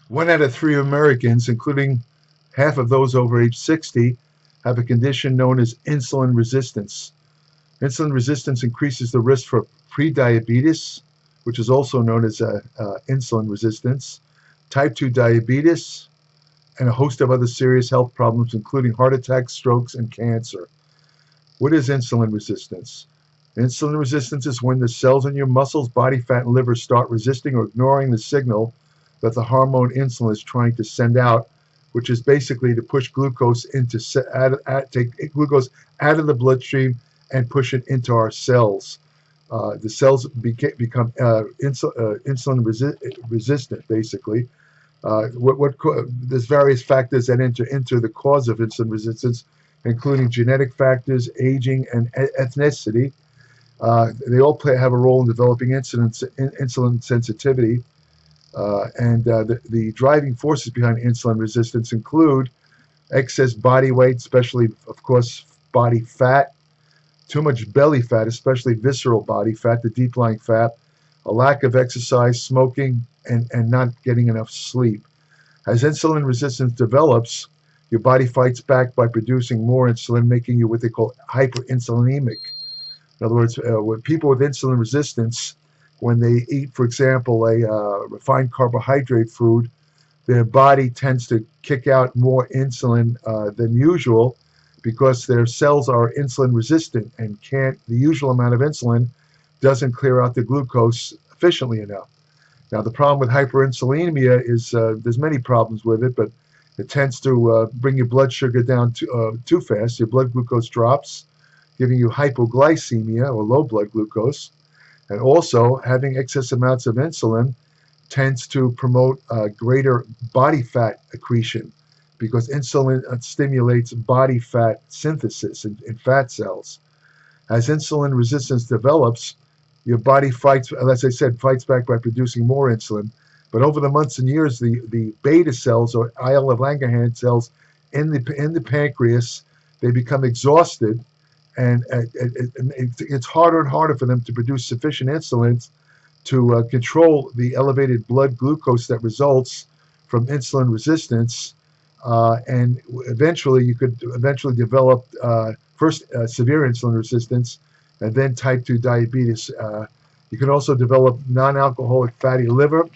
1 out of 3 Americans, including half of those over age 60, have a condition known as insulin resistance. Insulin resistance increases the risk for prediabetes, which is also known as insulin resistance, type 2 diabetes, and a host of other serious health problems, including heart attacks, strokes, and cancer. What is insulin resistance? Insulin resistance is when the cells in your muscles, body fat, and liver start resisting or ignoring the signal that the hormone insulin is trying to send out, which is basically to push glucose take glucose out of the bloodstream and push it into our cells. The cells become insulin resistant, basically. There's various factors that enter the cause of insulin resistance, including genetic factors, aging, and ethnicity. They all have a role in developing insulin sensitivity. The driving forces behind insulin resistance include excess body weight, especially, of course, body fat, too much belly fat, especially visceral body fat, the deep-lying fat, a lack of exercise, smoking, and not getting enough sleep. As insulin resistance develops, your body fights back by producing more insulin, making you what they call hyperinsulinemic. In other words, when people with insulin resistance, when they eat, for example, a refined carbohydrate food, their body tends to kick out more insulin than usual because their cells are insulin resistant and the usual amount of insulin doesn't clear out the glucose efficiently enough. Now, the problem with hyperinsulinemia is there's many problems with it, but it tends to bring your blood sugar down too fast. Your blood glucose drops, giving you hypoglycemia or low blood glucose. And also, having excess amounts of insulin tends to promote greater body fat accretion because insulin stimulates body fat synthesis in fat cells. As insulin resistance develops, your body fights, as I said, fights back by producing more insulin. But over the months and years, the beta cells or Eilenberg cells in the pancreas, they become exhausted, and it's harder and harder for them to produce sufficient insulin to control the elevated blood glucose that results from insulin resistance. And eventually, you could develop first severe insulin resistance, and then type 2 diabetes. You can also develop non-alcoholic fatty liver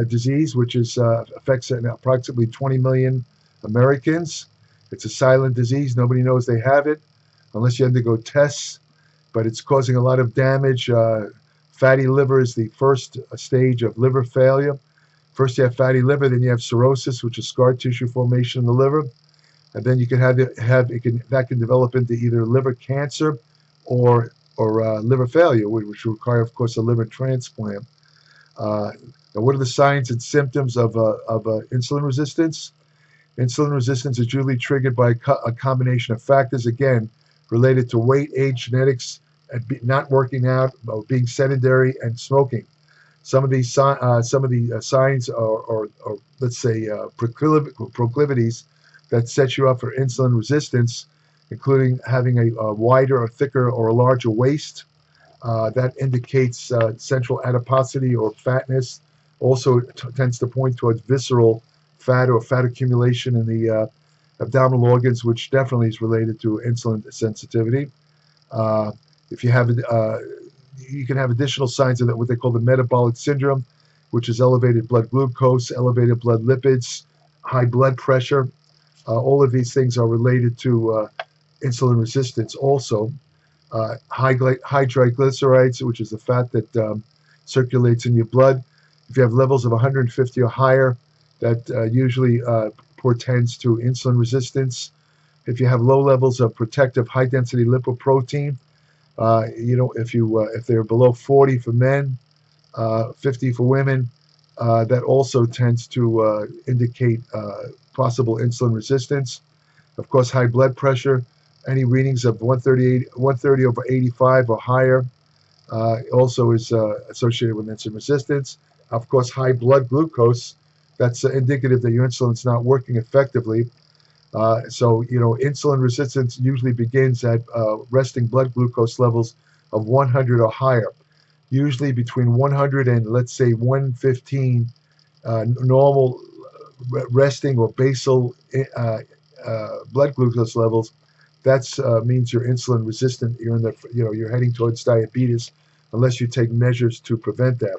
disease, which affects approximately 20 million Americans. It's a silent disease. Nobody knows they have it unless you undergo tests, but it's causing a lot of damage. Fatty liver is the first stage of liver failure. First you have fatty liver, then you have cirrhosis, which is scar tissue formation in the liver. And then you can that can develop into either liver cancer or liver failure, which will require, of course, a liver transplant. Now, what are the signs and symptoms of insulin resistance? Insulin resistance is usually triggered by a combination of factors, again, related to weight, age, genetics, not working out, being sedentary, and smoking. Some of the signs are let's say, proclivities that set you up for insulin resistance, including having a wider or thicker or a larger waist. That indicates central adiposity or fatness. Also tends to point towards visceral fat or fat accumulation in the abdominal organs, which definitely is related to insulin sensitivity. If you have, you can have additional signs of that, what they call the metabolic syndrome, which is elevated blood glucose, elevated blood lipids, high blood pressure. All of these things are related to insulin resistance. Also, high triglycerides, which is the fat that circulates in your blood. If you have levels of 150 or higher, that usually portends to insulin resistance. If you have low levels of protective high-density lipoprotein, if they're below 40 for men, 50 for women, that also tends to indicate possible insulin resistance. Of course, high blood pressure, any readings of 130 over 85 or higher also is associated with insulin resistance. Of course, high blood glucose, that's indicative that your insulin's not working effectively. So insulin resistance usually begins at resting blood glucose levels of 100 or higher. Usually between 100 and, let's say, 115 normal resting or basal blood glucose levels, that means you're insulin resistant. You're in the you're heading towards diabetes, unless you take measures to prevent that.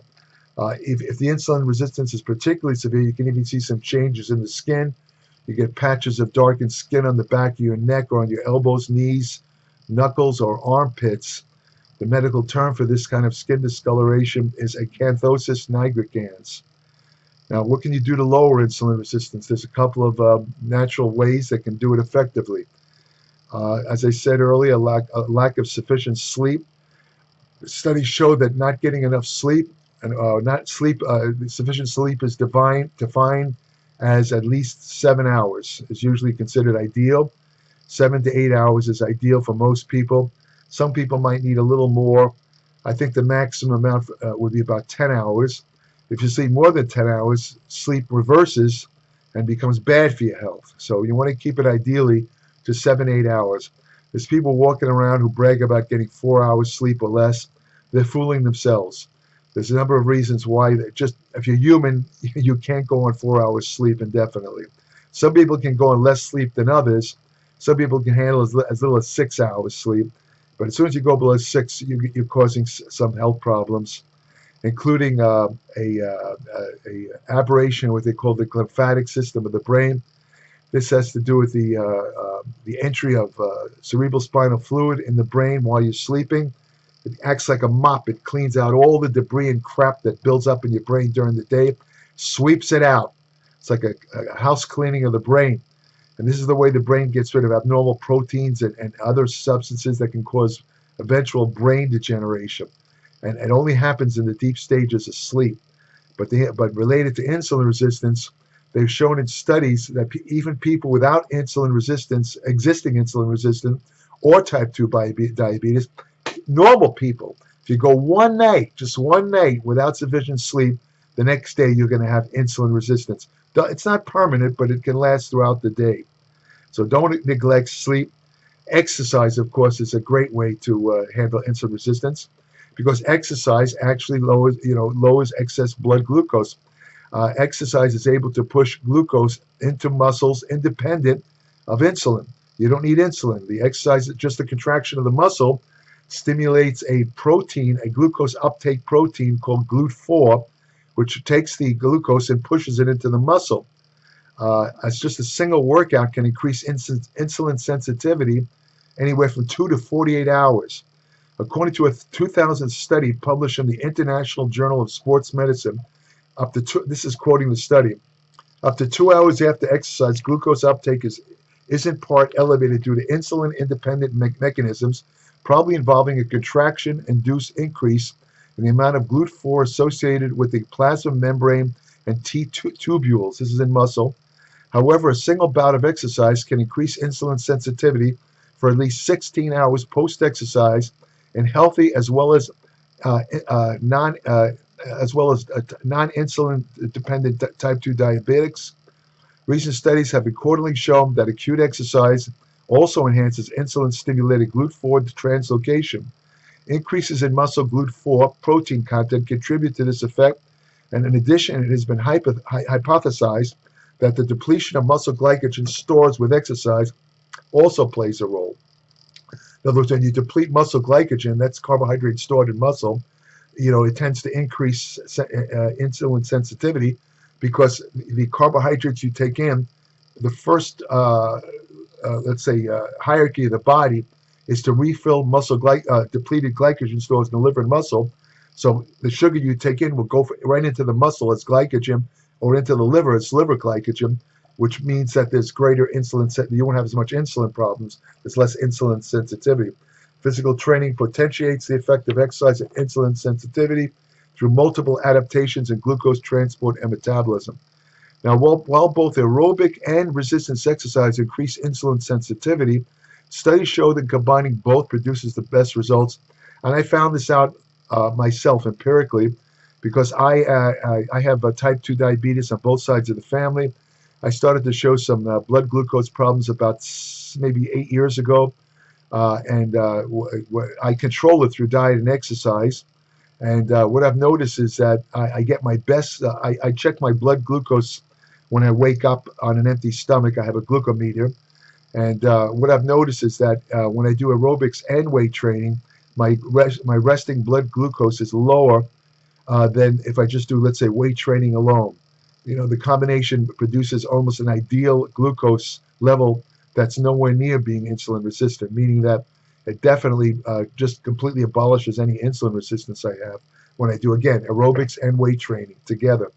If the insulin resistance is particularly severe, you can even see some changes in the skin. You get patches of darkened skin on the back of your neck or on your elbows, knees, knuckles, or armpits. The medical term for this kind of skin discoloration is acanthosis nigricans. Now, what can you do to lower insulin resistance? There's a couple of natural ways that can do it effectively. As I said earlier, a lack of sufficient sleep. Studies show that not getting enough sleep and sufficient sleep is defined as at least 7 hours is usually considered ideal. 7 to 8 hours is ideal for most people. Some people might need a little more. I think the maximum amount would be about 10 hours. If you sleep more than 10 hours, sleep reverses and becomes bad for your health. So you want to keep it ideally to 7, 8 hours. There's people walking around who brag about getting 4 hours sleep or less. They're fooling themselves. There's a number of reasons why. Just if you're human, you can't go on 4 hours sleep indefinitely. Some people can go on less sleep than others. Some people can handle as little as 6 hours sleep. But as soon as you go below 6, you're causing some health problems, including a aberration in what they call the lymphatic system of the brain. This has to do with the entry of cerebral spinal fluid in the brain while you're sleeping. It acts like a mop. It cleans out all the debris and crap that builds up in your brain during the day, sweeps it out. It's like a house cleaning of the brain. And this is the way the brain gets rid of abnormal proteins and other substances that can cause eventual brain degeneration. And it only happens in the deep stages of sleep. But related to insulin resistance, they've shown in studies that even people without insulin resistance, existing insulin resistant, or type 2 diabetes, normal people, if you go just one night without sufficient sleep, the next day you're going to have insulin resistance. It's not permanent, but it can last throughout the day. So don't neglect sleep. Exercise, of course, is a great way to handle insulin resistance, because exercise actually lowers excess blood glucose. Exercise is able to push glucose into muscles independent of insulin. You don't need insulin. The exercise, just the contraction of the muscle, stimulates a glucose uptake protein called GLUT4, which takes the glucose and pushes it into the muscle. As just a single workout can increase insulin sensitivity anywhere from 2 to 48 hours. According to a 2000 study published in the International Journal of Sports Medicine, this is quoting the study, up to 2 hours after exercise, glucose uptake is in part elevated due to insulin-independent mechanisms, probably involving a contraction-induced increase in the amount of GLUT4 associated with the plasma membrane and T tubules. This is in muscle. However, a single bout of exercise can increase insulin sensitivity for at least 16 hours post-exercise in healthy as well as non-insulin dependent type 2 diabetics. Recent studies have accordingly shown that acute exercise also enhances insulin-stimulated GLUT4 translocation. Increases in muscle GLUT4 protein content contribute to this effect, and in addition, it has been hypothesized that the depletion of muscle glycogen stores with exercise also plays a role. In other words, when you deplete muscle glycogen, that's carbohydrate stored in muscle, it tends to increase insulin sensitivity, because the carbohydrates you take in, the first, hierarchy of the body is to refill depleted glycogen stores in the liver and muscle. So the sugar you take in will go right into the muscle as glycogen, or into the liver as liver glycogen, which means that there's greater insulin, you won't have as much insulin problems, there's less insulin sensitivity. Physical training potentiates the effect of exercise and insulin sensitivity through multiple adaptations in glucose transport and metabolism. Now, while both aerobic and resistance exercise increase insulin sensitivity, studies show that combining both produces the best results. And I found this out myself empirically, because I have type 2 diabetes on both sides of the family. I started to show some blood glucose problems about maybe 8 years ago, and I control it through diet and exercise. And what I've noticed is that I get my best, I check my blood glucose when I wake up on an empty stomach. I have a glucometer. And what I've noticed is that when I do aerobics and weight training, my resting blood glucose is lower than if I just do, let's say, weight training alone. You know, the combination produces almost an ideal glucose level that's nowhere near being insulin resistant, meaning that it definitely just completely abolishes any insulin resistance I have when I do, again, aerobics and weight training together.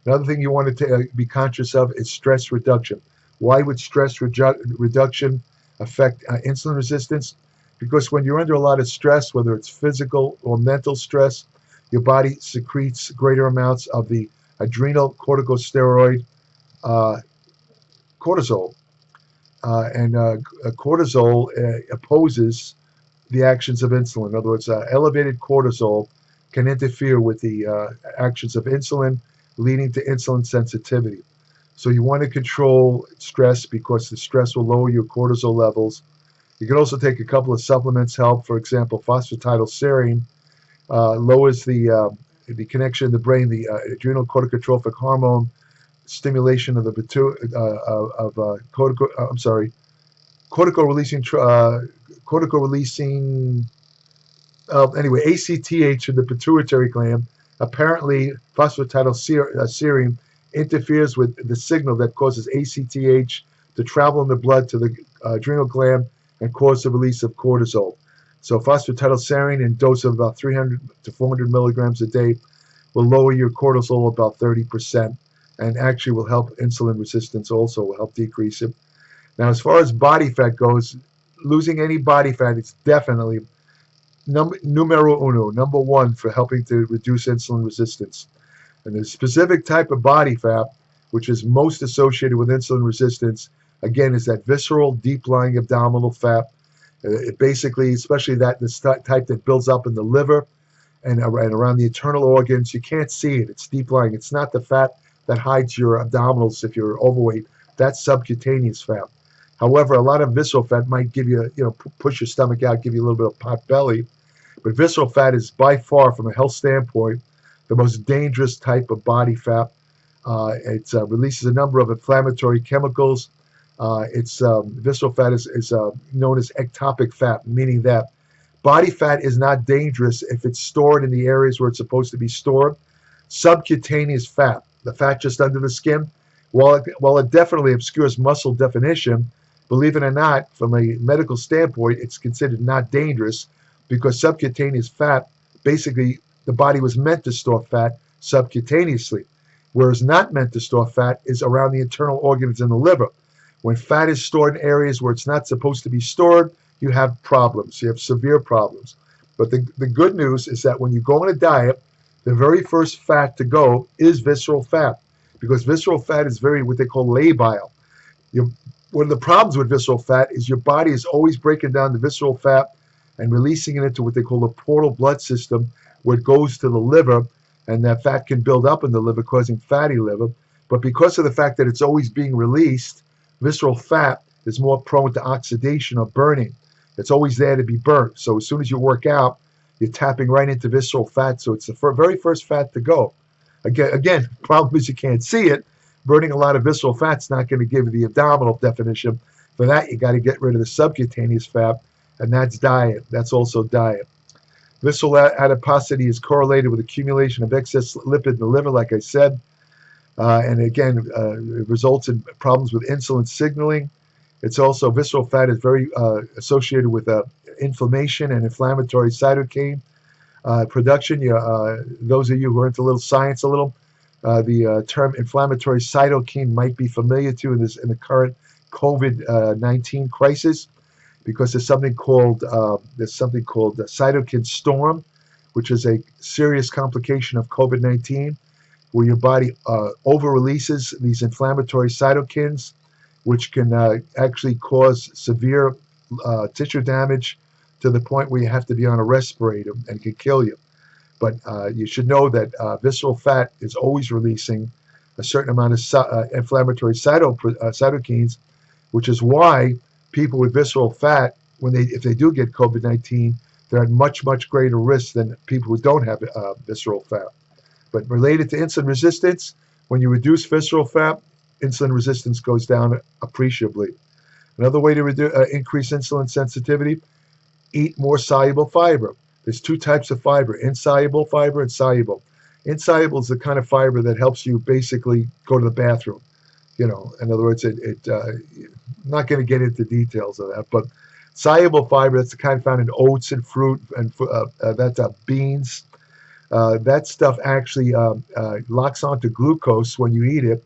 Another thing you want to be conscious of is stress reduction. Why would stress reduction affect insulin resistance? Because when you're under a lot of stress, whether it's physical or mental stress, your body secretes greater amounts of the adrenal corticosteroid uh, cortisol. Cortisol opposes the actions of insulin. In other words, elevated cortisol can interfere with the actions of insulin, leading to insulin sensitivity. So you want to control stress because the stress will lower your cortisol levels. You can also take a couple of supplements help. For example, phosphatidylserine lowers the connection in the brain, the adrenal corticotrophic hormone stimulation of the cortical releasing anyway, ACTH in the pituitary gland. Apparently, phosphatidylserine interferes with the signal that causes ACTH to travel in the blood to the adrenal gland and cause the release of cortisol. So phosphatidylserine in a dose of about 300 to 400 milligrams a day will lower your cortisol about 30% and actually will help insulin resistance also, will help decrease it. Now, as far as body fat goes, losing any body fat is definitely numero uno, number one for helping to reduce insulin resistance. And the specific type of body fat, which is most associated with insulin resistance, again, is that visceral, deep-lying abdominal fat. It basically, especially this type that builds up in the liver and around the internal organs, you can't see it. It's deep-lying. It's not the fat that hides your abdominals if you're overweight. That's subcutaneous fat. However, a lot of visceral fat might give you, push your stomach out, give you a little bit of pot belly. But visceral fat is by far, from a health standpoint, the most dangerous type of body fat. It releases a number of inflammatory chemicals. Visceral fat is known as ectopic fat, meaning that body fat is not dangerous if it's stored in the areas where it's supposed to be stored. Subcutaneous fat, the fat just under the skin, while it definitely obscures muscle definition, believe it or not, from a medical standpoint, it's considered not dangerous because subcutaneous fat, basically, the body was meant to store fat subcutaneously, whereas not meant to store fat is around the internal organs in the liver. When fat is stored in areas where it's not supposed to be stored, you have problems. You have severe problems. But the good news is that when you go on a diet, the very first fat to go is visceral fat, because visceral fat is what they call labile. One of the problems with visceral fat is your body is always breaking down the visceral fat and releasing it into what they call the portal blood system, where it goes to the liver, and that fat can build up in the liver, causing fatty liver. But because of the fact that it's always being released, visceral fat is more prone to oxidation or burning. It's always there to be burnt. So as soon as you work out, you're tapping right into visceral fat. So it's the very first fat to go. Again, problem is you can't see it. Burning a lot of visceral fat's not going to give you the abdominal definition. For that, you got to get rid of the subcutaneous fat, and that's diet. That's also diet. Visceral adiposity is correlated with accumulation of excess lipid in the liver, like I said. And again, it results in problems with insulin signaling. It's also, visceral fat is very associated with inflammation and inflammatory cytokine production. Those of you who are into science a little, the term inflammatory cytokine might be familiar to in the current COVID-19 crisis, because there's something called the cytokine storm, which is a serious complication of COVID-19, where your body over-releases these inflammatory cytokines, which can actually cause severe tissue damage to the point where you have to be on a respirator and can kill you. But you should know that visceral fat is always releasing a certain amount of inflammatory cytokines, which is why people with visceral fat, if they do get COVID-19, they're at much, much greater risk than people who don't have visceral fat. But related to insulin resistance, when you reduce visceral fat, insulin resistance goes down appreciably. Another way to increase insulin sensitivity, eat more soluble fiber. There's two types of fiber, insoluble fiber and soluble. Insoluble is the kind of fiber that helps you basically go to the bathroom. In other words, I'm not going to get into details of that, but soluble fiber, that's the kind found in oats and fruit, and that's beans. That stuff actually locks onto glucose when you eat it,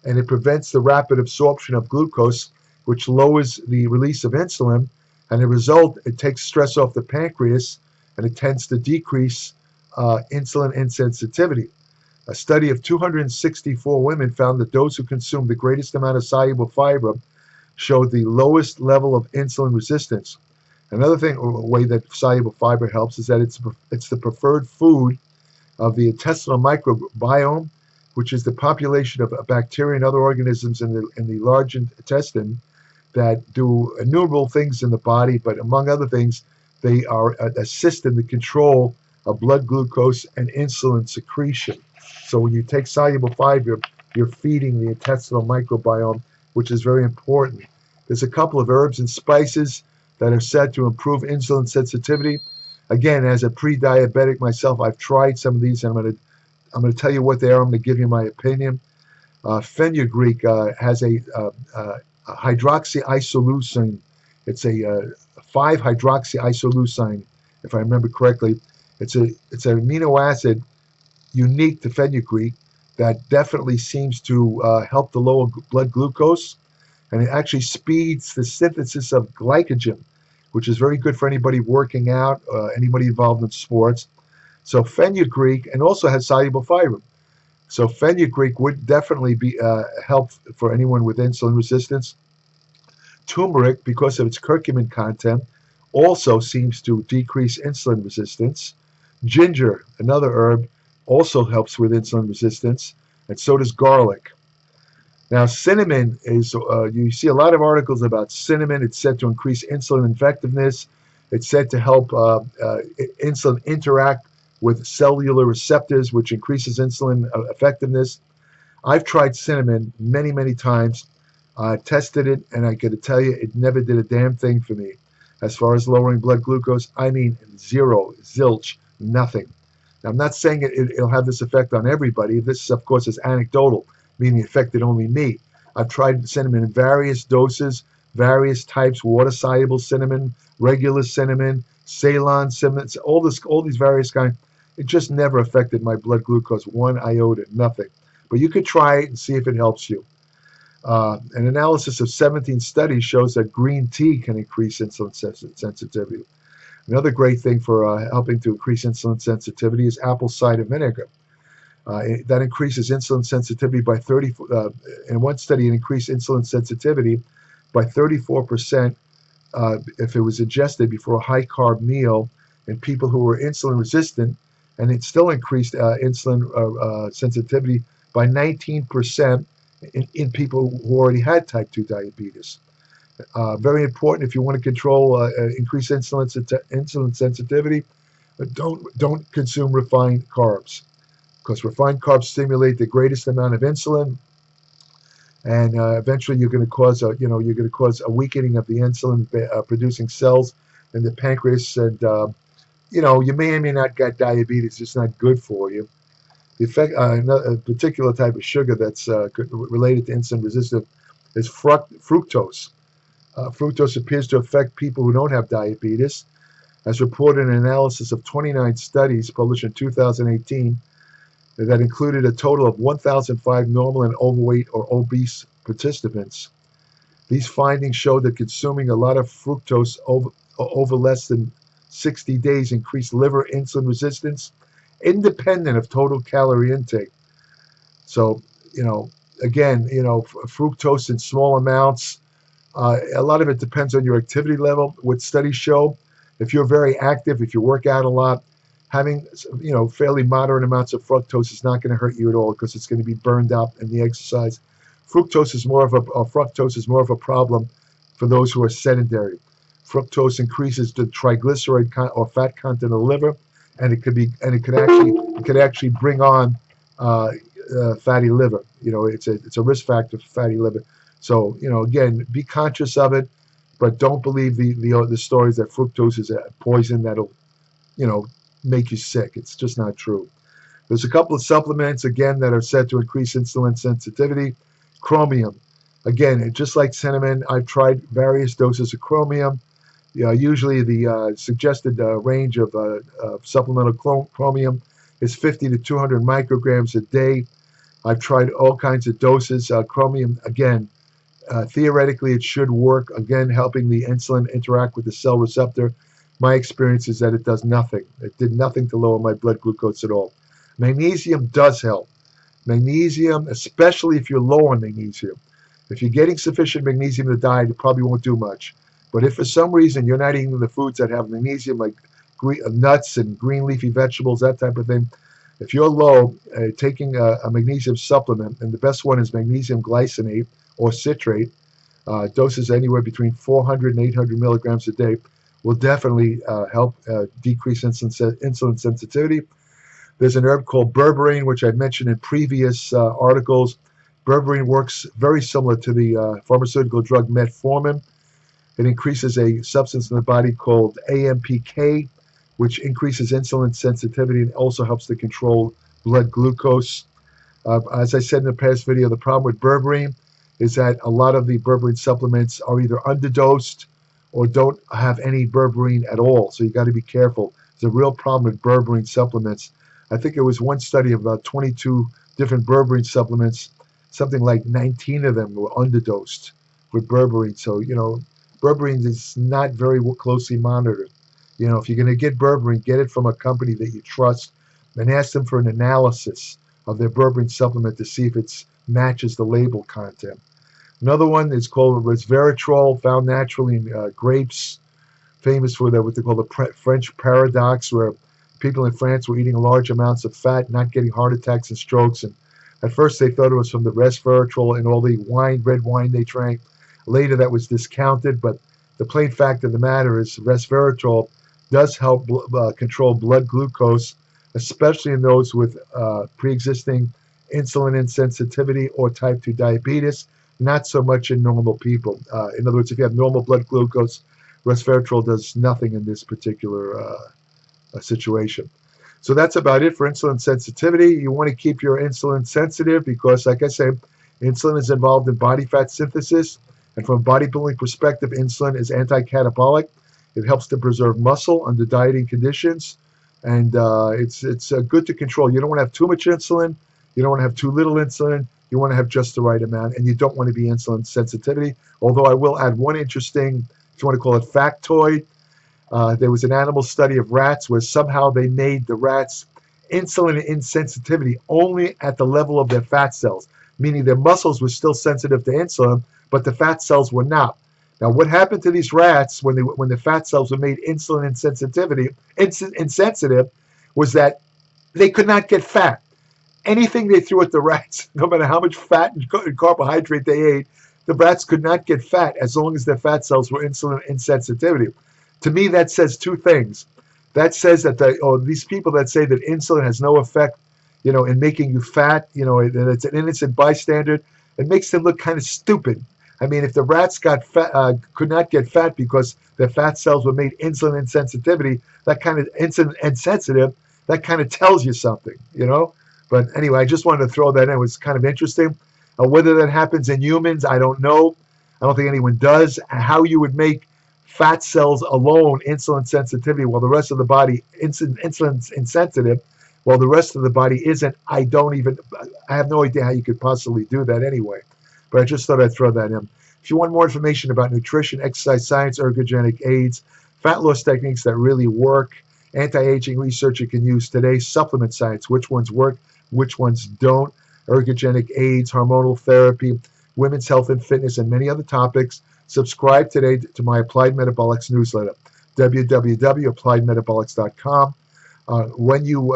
and it prevents the rapid absorption of glucose, which lowers the release of insulin, and as a result, it takes stress off the pancreas, and it tends to decrease insulin insensitivity. A study of 264 women found that those who consumed the greatest amount of soluble fiber showed the lowest level of insulin resistance. Another way that soluble fiber helps is that it's the preferred food of the intestinal microbiome, which is the population of bacteria and other organisms in the large intestine that do innumerable things in the body, but among other things, they assist in the control of blood glucose and insulin secretion. So when you take soluble fiber, you're feeding the intestinal microbiome, which is very important. There's a couple of herbs and spices that are said to improve insulin sensitivity. Again, as a pre-diabetic myself, I've tried some of these, and I'm going to tell you what they are. I'm going to give you my opinion. Fenugreek has a hydroxyisoleucine. It's a 5-hydroxyisoleucine, if I remember correctly. It's an amino acid unique to fenugreek that definitely seems to help to lower blood glucose, and it actually speeds the synthesis of glycogen, which is very good for anybody working out, anybody involved in sports. So fenugreek, and also has soluble fiber. So fenugreek would definitely be help for anyone with insulin resistance. Turmeric, because of its curcumin content, also seems to decrease insulin resistance. Ginger, another herb, also helps with insulin resistance, and so does garlic. Now, cinnamon is, you see a lot of articles about cinnamon. It's said to increase insulin effectiveness. It's said to help insulin interact with cellular receptors, which increases insulin effectiveness. I've tried cinnamon many, many times. Tested it, and I got to tell you, it never did a damn thing for me. As far as lowering blood glucose, I mean zero, zilch, nothing. Now, I'm not saying it'll have this effect on everybody. This, of course, is anecdotal, meaning it affected only me. I've tried cinnamon in various doses, various types, water-soluble cinnamon, regular cinnamon, Ceylon cinnamon, all these various kinds. It just never affected my blood glucose one iota, nothing. But you could try it and see if it helps you. An analysis of 17 studies shows that green tea can increase insulin sensitivity. Another great thing for helping to increase insulin sensitivity is apple cider vinegar. That increases insulin sensitivity by 30. In one study, it increased insulin sensitivity by 34% if it was ingested before a high-carb meal in people who were insulin resistant, and it still increased insulin sensitivity by 19% in people who already had type 2 diabetes. Very important if you want to control increase insulin sensitivity, but don't consume refined carbs, because refined carbs stimulate the greatest amount of insulin, and eventually you're going to cause a weakening of the insulin producing cells in the pancreas, and you may or may not get diabetes. It's not good for you. The effect, a particular type of sugar that's related to insulin resistance is fructose. Fructose appears to affect people who don't have diabetes, as reported in an analysis of 29 studies published in 2018 that included a total of 1,005 normal and overweight or obese participants. These findings showed that consuming a lot of fructose over less than 60 days increased liver insulin resistance, independent of total calorie intake. So, again, fructose in small amounts, a lot of it depends on your activity level. What studies show, if you're very active, if you work out a lot, having fairly moderate amounts of fructose is not going to hurt you at all, because it's going to be burned up in the exercise. Fructose is more of a problem for those who are sedentary. Fructose increases the triglyceride or fat content of the liver, and it could actually bring on fatty liver. It's a risk factor for fatty liver. So again, be conscious of it, but don't believe the stories that fructose is a poison that'll make you sick. It's just not true. There's a couple of supplements again that are said to increase insulin sensitivity. Chromium, again, just like cinnamon, I've tried various doses of chromium. Usually the suggested range of supplemental chromium is 50 to 200 micrograms a day. I've tried all kinds of doses. Chromium, again, theoretically it should work, again, helping the insulin interact with the cell receptor. My experience is that it does nothing. It did nothing to lower my blood glucose at all. Magnesium does help. Magnesium, especially if you're low on magnesium. If you're getting sufficient magnesium in the diet, it probably won't do much. But if for some reason you're not eating the foods that have magnesium, like nuts and green leafy vegetables, that type of thing, if you're low, taking a magnesium supplement, and the best one is magnesium glycinate or citrate, doses anywhere between 400 and 800 milligrams a day, will definitely help decrease insulin sensitivity. There's an herb called berberine, which I mentioned in previous articles. Berberine works very similar to the pharmaceutical drug metformin. It increases a substance in the body called AMPK, which increases insulin sensitivity and also helps to control blood glucose. As I said in the past video, the problem with berberine is that a lot of the berberine supplements are either underdosed or don't have any berberine at all. So you got to be careful. There's a real problem with berberine supplements. I think it was one study of about 22 different berberine supplements. Something like 19 of them were underdosed with berberine. So, berberine is not very closely monitored. If you're going to get berberine, get it from a company that you trust and ask them for an analysis of their berberine supplement to see if it matches the label content. Another one is called resveratrol, found naturally in grapes, famous for what they call the French paradox, where people in France were eating large amounts of fat, not getting heart attacks and strokes. And at first they thought it was from the resveratrol and all the red wine they drank. Later that was discounted, but the plain fact of the matter is resveratrol does help control blood glucose, especially in those with pre-existing insulin insensitivity or type 2 diabetes, not so much in normal people. In other words, if you have normal blood glucose, resveratrol does nothing in this particular situation. So that's about it for insulin sensitivity. You want to keep your insulin sensitive because, like I said, insulin is involved in body fat synthesis. And from a bodybuilding perspective, insulin is anti-catabolic. It helps to preserve muscle under dieting conditions. And it's good to control. You don't want to have too much insulin. You don't want to have too little insulin. You want to have just the right amount. And you don't want to be insulin sensitivity. Although I will add one interesting, if you want to call it factoid, there was an animal study of rats where somehow they made the rats insulin insensitivity only at the level of their fat cells, meaning their muscles were still sensitive to insulin, but the fat cells were not. Now, what happened to these rats when the fat cells were made insulin insensitive was that they could not get fat. Anything they threw at the rats, no matter how much fat and carbohydrate they ate, the rats could not get fat as long as their fat cells were insulin insensitivity. To me, that says two things. That says that these people that say that insulin has no effect, in making you fat, that it's an innocent bystander, it makes them look kind of stupid. I mean, if the rats could not get fat because their fat cells were made insulin insensitivity, that kind of insulin insensitive, that kind of tells you something, But anyway, I just wanted to throw that in. It was kind of interesting. Whether that happens in humans, I don't know. I don't think anyone does. How you would make fat cells alone insulin sensitivity while the rest of the body insulin insensitive, while the rest of the body isn't, I have no idea how you could possibly do that anyway. But I just thought I'd throw that in. If you want more information about nutrition, exercise science, ergogenic aids, fat loss techniques that really work, anti-aging research you can use today, supplement science, which ones work, which ones don't, ergogenic aids, hormonal therapy, women's health and fitness, and many other topics, subscribe today to my Applied Metabolics newsletter, www.appliedmetabolics.com.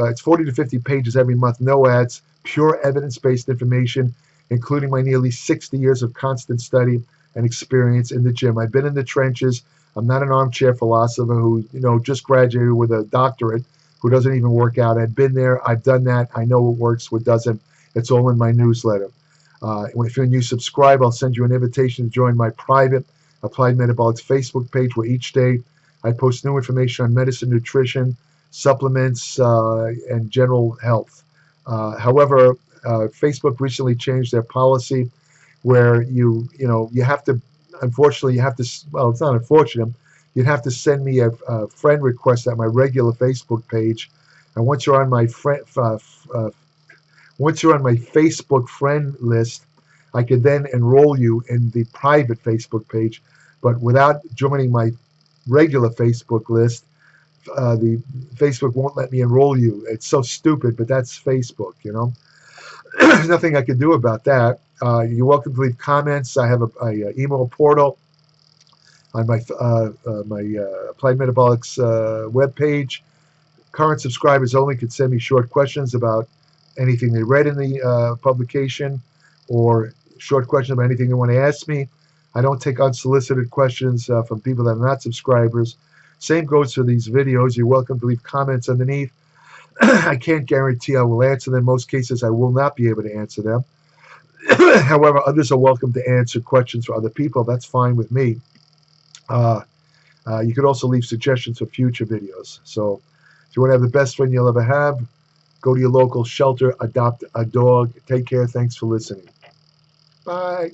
It's 40 to 50 pages every month, no ads, pure evidence-based information, including my nearly 60 years of constant study and experience in the gym. I've been in the trenches. I'm not an armchair philosopher who, just graduated with a doctorate, who doesn't even work out. I've been there. I've done that. I know what works, what doesn't. It's all in my newsletter. If you subscribe, I'll send you an invitation to join my private Applied Metabolics Facebook page, where each day I post new information on medicine, nutrition, supplements, and general health. However, Facebook recently changed their policy where you have to, unfortunately, well, it's not unfortunate, you'd have to send me a friend request at my regular Facebook page. And once you're on my Facebook friend list, I could then enroll you in the private Facebook page. But without joining my regular Facebook list, the Facebook won't let me enroll you. It's so stupid, but that's Facebook, There's nothing I can do about that. You're welcome to leave comments. I have a email portal on my Applied Metabolics webpage. Current subscribers only can send me short questions about anything they read in the publication, or short questions about anything they want to ask me. I don't take unsolicited questions from people that are not subscribers. Same goes for these videos. You're welcome to leave comments underneath. I can't guarantee I will answer them. In most cases, I will not be able to answer them. However, others are welcome to answer questions for other people. That's fine with me. You could also leave suggestions for future videos. So if you want to have the best friend you'll ever have, go to your local shelter, adopt a dog. Take care. Thanks for listening. Bye.